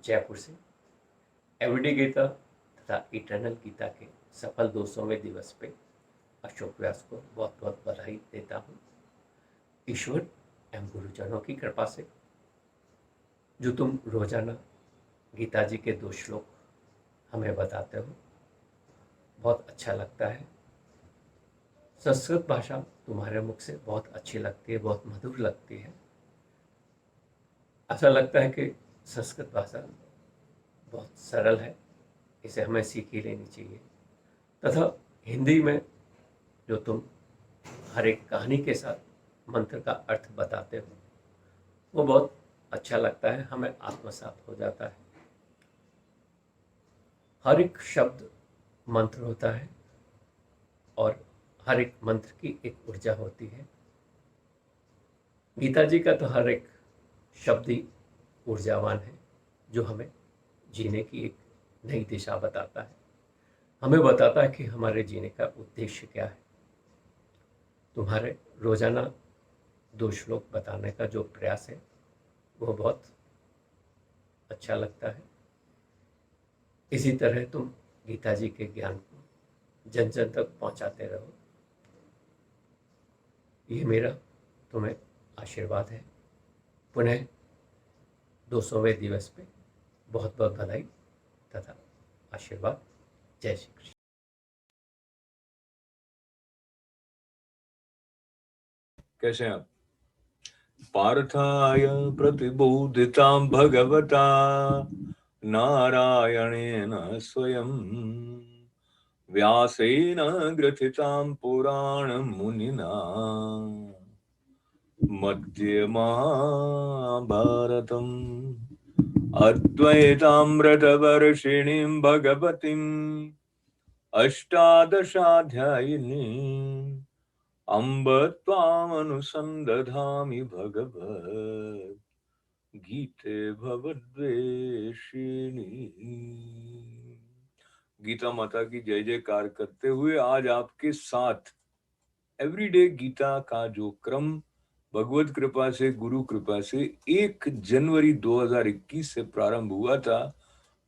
जयपुर से एवरीडे गीता तथा इटर्नल गीता के सफल 200वें दिवस पे अशोक व्यास को बहुत बहुत बधाई देता हूँ। ईश्वर एवं गुरुजनों की कृपा से जो तुम रोजाना गीता जी के 2 श्लोक हमें बताते हो, बहुत अच्छा लगता है। संस्कृत भाषा तुम्हारे मुख से बहुत अच्छी लगती है, बहुत मधुर लगती है। ऐसा लगता है कि संस्कृत भाषा बहुत सरल है, इसे हमें सीख ही लेनी चाहिए। तथा हिंदी में जो तुम हर एक कहानी के साथ मंत्र का अर्थ बताते हो, वो बहुत अच्छा लगता है, हमें आत्मसात हो जाता है। हर एक शब्द मंत्र होता है और हर एक मंत्र की एक ऊर्जा होती है। गीता जी का तो हर एक शब्द ही ऊर्जावान है, जो हमें जीने की एक नई दिशा बताता है, हमें बताता है कि हमारे जीने का उद्देश्य क्या है। तुम्हारे रोजाना 2 श्लोक बताने का जो प्रयास है वो बहुत अच्छा लगता है। इसी तरह तुम गीता जी के ज्ञान को जन जन तक पहुंचाते रहो, ये मेरा तुम्हें आशीर्वाद है। पुनः 200वें दिवस पे बहुत बहुत बधाई तथा आशीर्वाद। जय श्री कृष्ण। कैसे हैं आप? पार्थाय प्रतिबोधितां भगवता नारायणेन स्वयं व्यासेन ग्रथितां पुराणमुनिना मध्ये महाभारतम् अद्वैतामृतवर्षिणीं भगवतीम् अष्टादशाध्यायिनीम् अम्ब त्वामनुसन्दधामि भगवत् गीते भवद्वेषिणी। गीता माता की जय जयकार करते हुए आज आपके साथ एवरीडे गीता का जो क्रम भगवत कृपा से, गुरु कृपा से 1 जनवरी 2021 से प्रारंभ हुआ था,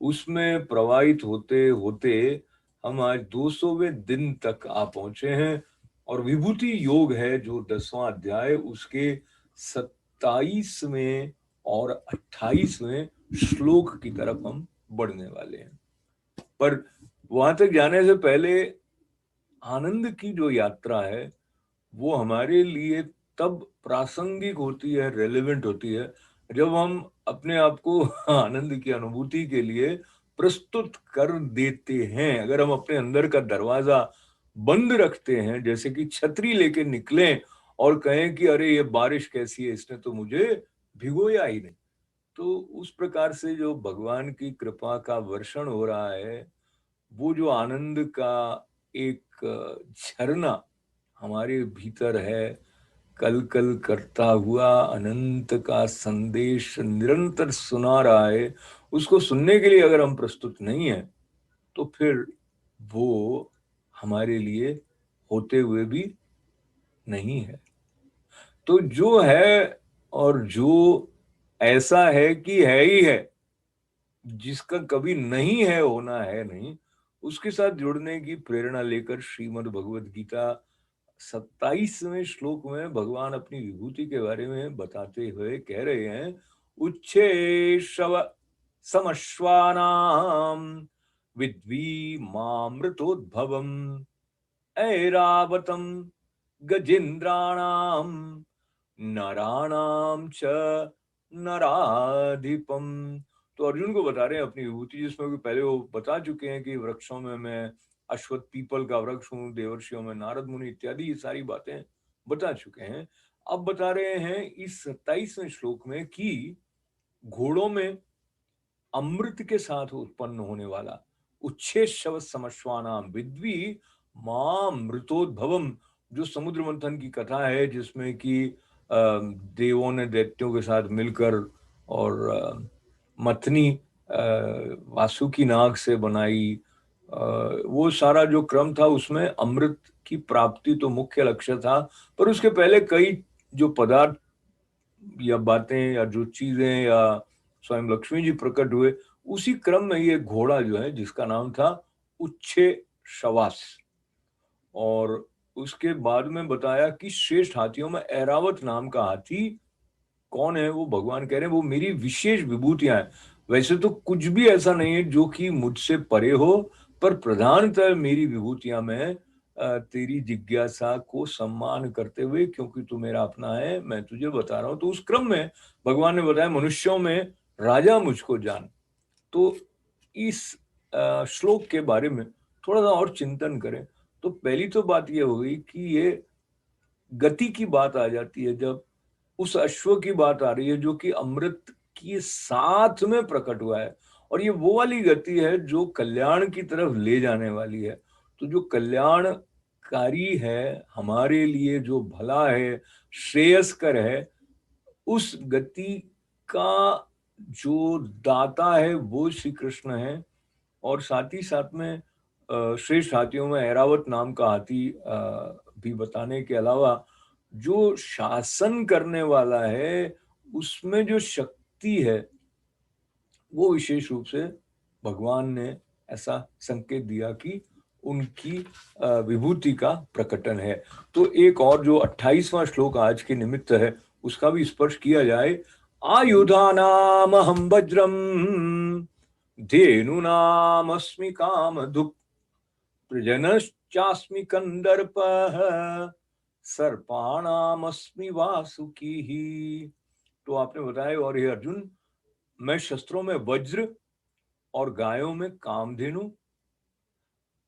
उसमें प्रवाहित होते होते हम आज 200वें दिन तक आ पहुंचे हैं। और विभूति योग है जो 10वां अध्याय, उसके 27वें और 28वें श्लोक की तरफ हम बढ़ने वाले हैं। पर वहां तक जाने से पहले आनंद की जो यात्रा है वो हमारे लिए तब प्रासंगिक होती है, रेलेवेंट होती है, जब हम अपने आप को आनंद की अनुभूति के लिए प्रस्तुत कर देते हैं। अगर हम अपने अंदर का दरवाजा बंद रखते हैं, जैसे कि छतरी लेके निकलें और कहें कि अरे ये बारिश कैसी है, इसने तो मुझे भिगोया ही नहीं, तो उस प्रकार से जो भगवान की कृपा का वर्षण हो रहा है, वो जो आनंद का एक झरना हमारे भीतर है, कल कल करता हुआ अनंत का संदेश निरंतर सुना रहा है, उसको सुनने के लिए अगर हम प्रस्तुत नहीं है तो फिर वो हमारे लिए होते हुए भी नहीं है। तो जो है और जो ऐसा है कि है ही है, जिसका कभी नहीं है होना है नहीं, उसके साथ जुड़ने की प्रेरणा लेकर श्रीमद् भगवद गीता 27वें श्लोक में भगवान अपनी विभूति के बारे में बताते हुए कह रहे हैं, उच्छे शव समश्वानाम विद्वी मामृतोद्भवम ऐरावतम गजेन्द्राणाम नराणाम च नराधिपम। तो अर्जुन को बता रहे हैं अपनी विभूति, जिसमें कि पहले वो बता चुके हैं कि वृक्षों में मैं अश्वत्थ पीपल का वृक्ष हूँ, देवर्षियों में नारद मुनि इत्यादि, ये सारी बातें बता चुके हैं। अब बता रहे हैं इस 27वें श्लोक में कि घोड़ों में अमृत के साथ उत्पन्न होने वाला उच्छेद शव समश्वानाम विद्वी मां मृतोद्भवम, जो समुद्र मंथन की कथा है, जिसमें कि देवों ने दैत्यों के साथ मिलकर और मथनी वासुकी नाग से बनाई, वो सारा जो क्रम था उसमें अमृत की प्राप्ति तो मुख्य लक्ष्य था, पर उसके पहले कई जो पदार्थ या बातें या जो चीजें या स्वयं लक्ष्मी जी प्रकट हुए। उसी क्रम में ये घोड़ा जो है जिसका नाम था उच्छे शवास, और उसके बाद में बताया कि श्रेष्ठ हाथियों में ऐरावत नाम का हाथी कौन है, वो भगवान कह रहे हैं वो मेरी विशेष विभूतियां हैं। वैसे तो कुछ भी ऐसा नहीं है जो कि मुझसे परे हो, पर प्रधानतः मेरी विभूतियां में तेरी जिज्ञासा को सम्मान करते हुए, क्योंकि तू मेरा अपना है, मैं तुझे बता रहा हूं। तो उस क्रम में भगवान ने बताया मनुष्यों में राजा मुझको जान। तो इस श्लोक के बारे में थोड़ा सा और चिंतन करें तो पहली तो बात यह हो गई कि ये गति की बात आ जाती है। जब उस अश्व की बात आ रही है जो कि अमृत के साथ में प्रकट हुआ है, और ये वो वाली गति है जो कल्याण की तरफ ले जाने वाली है। तो जो कल्याणकारी है हमारे लिए, जो भला है, श्रेयस्कर है, उस गति का जो दाता है वो श्री कृष्ण है। और साथ ही साथ में श्रेष्ठ हाथियों में ऐरावत नाम का हाथी भी बताने के अलावा जो शासन करने वाला है उसमें जो शक्ति है वो विशेष रूप से भगवान ने ऐसा संकेत दिया कि उनकी विभूति का प्रकटन है। तो एक और जो 28वां श्लोक आज के निमित्त है उसका भी स्पर्श किया जाए। आयुधानाम हम वज्रम धेनुनामस्मि कामधुक् प्रजनश्चास्मि कंदर्पः सर्पाणामस्मि वासुकीः। तो आपने बताया, और हे अर्जुन, मैं शस्त्रों में वज्र और गायों में कामधेनु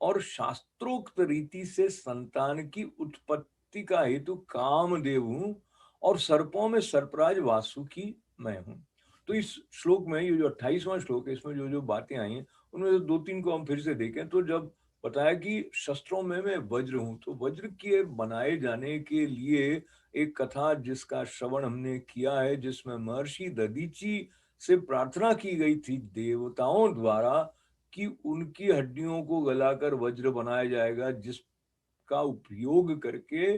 और शास्त्रोक्त रीति से संतान की उत्पत्ति का हेतु कामदेव हूं, और सर्पों में सर्पराज वासुकी मैं हूं। तो इस श्लोक में, ये जो 28वां श्लोक है, इसमें जो जो बातें आई हैं उनमें से दो तीन को हम फिर से देखें। तो जब बताया कि शस्त्रों में मैं वज्र हूं, तो वज्र के बनाए जाने के लिए एक कथा जिसका श्रवण हमने किया है, जिसमें महर्षि दधीची से प्रार्थना की गई थी देवताओं द्वारा कि उनकी हड्डियों को गलाकर वज्र बनाया जाएगा, जिसका उपयोग करके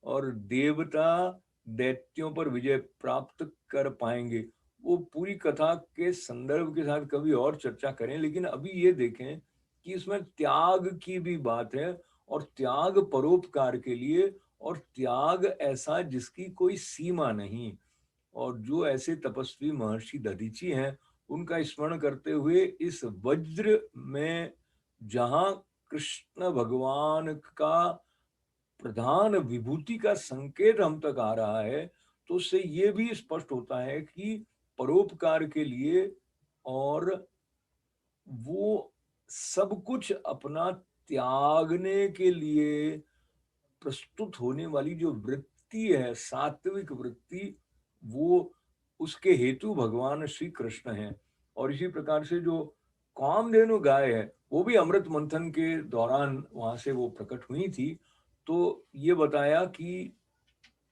और देवता दैत्यों पर विजय प्राप्त कर पाएंगे। वो पूरी कथा के संदर्भ के साथ कभी और चर्चा करें, लेकिन अभी ये देखें कि इसमें त्याग की भी बात है, और त्याग परोपकार के लिए, और त्याग ऐसा जिसकी कोई सीमा नहीं। और जो ऐसे तपस्वी महर्षि दधीची हैं उनका स्मरण करते हुए इस वज्र में जहां कृष्ण भगवान का प्रधान विभूति का संकेत हम तक आ रहा है, तो उससे ये भी स्पष्ट होता है कि परोपकार के लिए और वो सब कुछ अपना त्यागने के लिए प्रस्तुत होने वाली जो वृत्ति है, सात्विक वृत्ति, वो उसके हेतु भगवान श्री कृष्ण हैं। और इसी प्रकार से जो कामधेनु गाय है वो भी अमृत मंथन के दौरान वहां से वो प्रकट हुई थी। तो ये बताया कि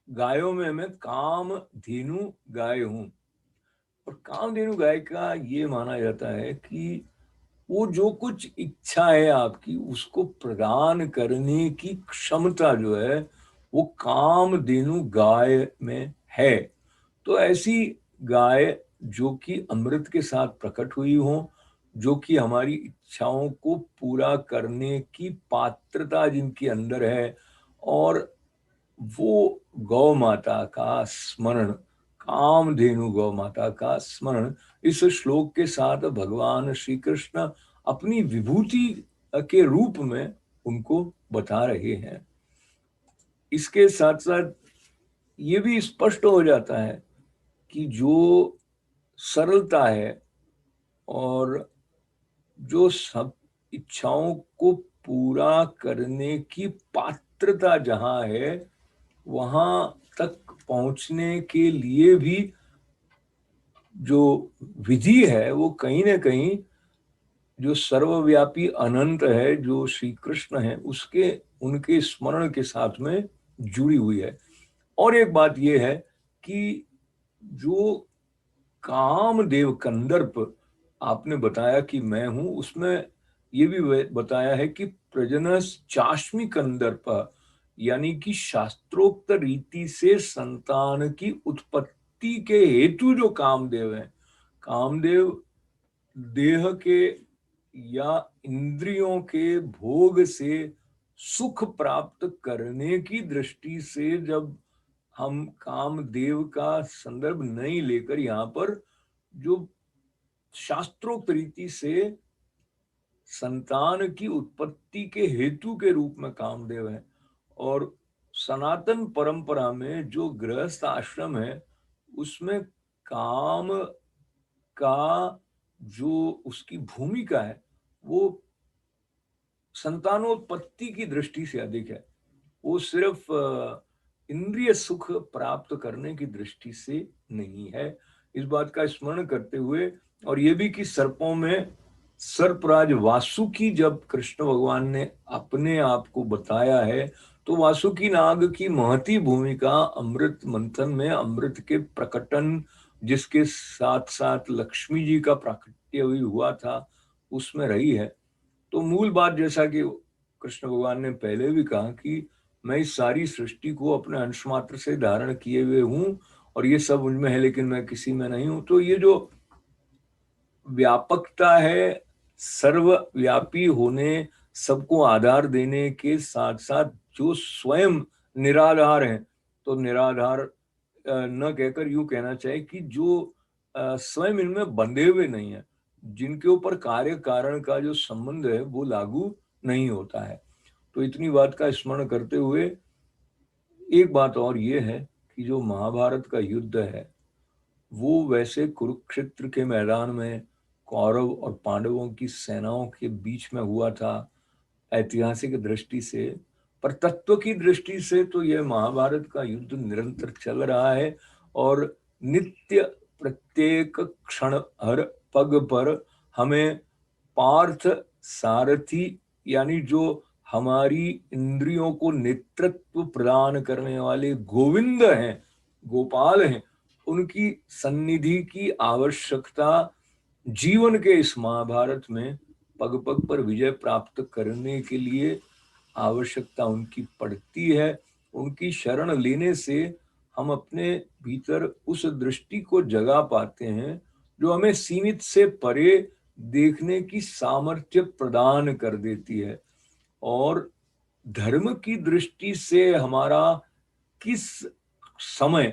गायों में मैं कामधेनु गाय हूं, और कामधेनु गाय का ये माना जाता है कि वो जो कुछ इच्छा है आपकी उसको प्रदान करने की क्षमता जो है वो कामधेनु गाय में है। तो ऐसी गाय जो कि अमृत के साथ प्रकट हुई हो, जो कि हमारी इच्छाओं को पूरा करने की पात्रता जिनके अंदर है, और वो गौ माता का स्मरण, कामधेनु गौ माता का स्मरण इस श्लोक के साथ भगवान श्री कृष्ण अपनी विभूति के रूप में उनको बता रहे हैं। इसके साथ साथ ये भी स्पष्ट हो जाता है कि जो सरलता है और जो सब इच्छाओं को पूरा करने की पात्रता जहां है, वहां तक पहुंचने के लिए भी जो विधि है वो कहीं ना कहीं जो सर्वव्यापी अनंत है, जो श्री कृष्ण है, उसके उनके स्मरण के साथ में जुड़ी हुई है। और एक बात यह है कि जो कामदेव कंदर्प आपने बताया कि मैं हूं, उसमें ये भी बताया है कि प्रजनस चाश्मी कंदर्प, यानी कि शास्त्रोक्त रीति से संतान की उत्पत्ति के हेतु जो कामदेव है, कामदेव देह के या इंद्रियों के भोग से सुख प्राप्त करने की दृष्टि से जब हम कामदेव का संदर्भ नहीं लेकर यहाँ पर जो शास्त्रोक्त रीति से संतान की उत्पत्ति के हेतु के रूप में कामदेव है, और सनातन परंपरा में जो गृहस्थ आश्रम है उसमें काम का जो उसकी भूमिका है वो संतानोत्पत्ति की दृष्टि से अधिक है। वो सिर्फ इंद्रिय सुख प्राप्त करने की दृष्टि से नहीं है। इस बात का स्मरण करते हुए, और ये भी कि सर्पों में सर्पराज वासुकी जब कृष्ण भगवान ने अपने आप को बताया है तो वासुकी नाग की महती भूमिका अमृत मंथन में अमृत के प्रकटन, जिसके साथ साथ लक्ष्मी जी का प्राकट्य भी हुआ था, उसमें रही है। तो मूल बात, जैसा कि कृष्ण भगवान ने पहले भी कहा कि मैं इस सारी सृष्टि को अपने अंश मात्र से धारण किए हुए हूं और ये सब उनमें है लेकिन मैं किसी में नहीं हूं। तो ये जो व्यापकता है, सर्वव्यापी होने, सबको आधार देने के साथ साथ जो स्वयं निराधार है, तो निराधार न कहकर यूं कहना चाहिए कि जो स्वयं इनमें बंधे हुए नहीं है, जिनके ऊपर कार्य कारण का जो संबंध है वो लागू नहीं होता है। तो इतनी बात का स्मरण करते हुए एक बात और ये है कि जो महाभारत का युद्ध है वो वैसे कुरुक्षेत्र के मैदान में कौरव और पांडवों की सेनाओं के बीच में हुआ था ऐतिहासिक दृष्टि से, पर तत्व की दृष्टि से तो यह महाभारत का युद्ध निरंतर चल रहा है और नित्य प्रत्येक क्षण हर पग पर हमें पार्थ सारथी, यानी जो हमारी इंद्रियों को नेतृत्व प्रदान करने वाले गोविंद हैं, गोपाल हैं, उनकी सन्निधि की आवश्यकता जीवन के इस महाभारत में पग पग पर विजय प्राप्त करने के लिए आवश्यकता उनकी पड़ती है। उनकी शरण लेने से हम अपने भीतर उस दृष्टि को जगा पाते हैं जो हमें सीमित से परे देखने की सामर्थ्य प्रदान कर देती है, और धर्म की दृष्टि से हमारा किस समय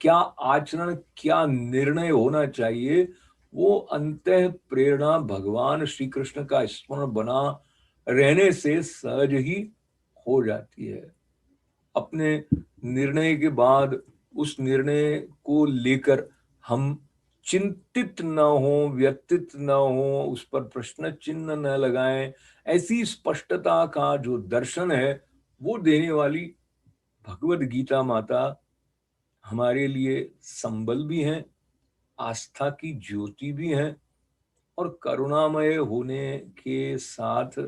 क्या आचरण, क्या निर्णय होना चाहिए, वो अंतः प्रेरणा भगवान श्री कृष्ण का स्मरण बना रहने से सहज ही हो जाती है। अपने निर्णय के बाद उस निर्णय को लेकर हम चिंतित न हो, व्यतीत न हो, उस पर प्रश्न चिन्ह न लगाएं, ऐसी स्पष्टता का जो दर्शन है वो देने वाली भगवद गीता माता हमारे लिए संबल भी हैं, आस्था की ज्योति भी हैं, और करुणामय होने के साथ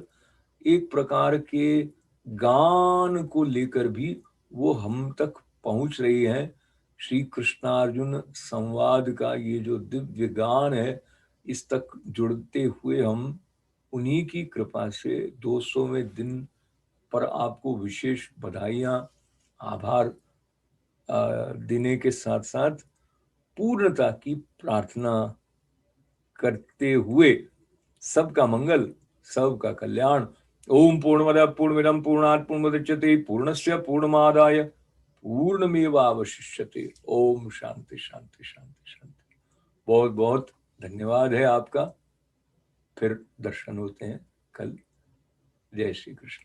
एक प्रकार के गान को लेकर भी वो हम तक पहुंच रही है। श्री कृष्णार्जुन संवाद का ये जो दिव्य गान है, इस तक जुड़ते हुए हम उन्हीं की कृपा से 200वें दिन पर आपको विशेष बधाइयां, आभार देने के साथ साथ पूर्णता की प्रार्थना करते हुए सबका मंगल, सबका कल्याण। ओम पूर्णमद पूर्णमिदं पूर्णात् पूर्णमुदच्यते पूर्णस्य पूर्णमादाय पूर्णमेवावशिष्यते। ओम शांति शांति शांति शांति। बहुत बहुत धन्यवाद है आपका। फिर दर्शन होते हैं कल। जय श्री कृष्ण।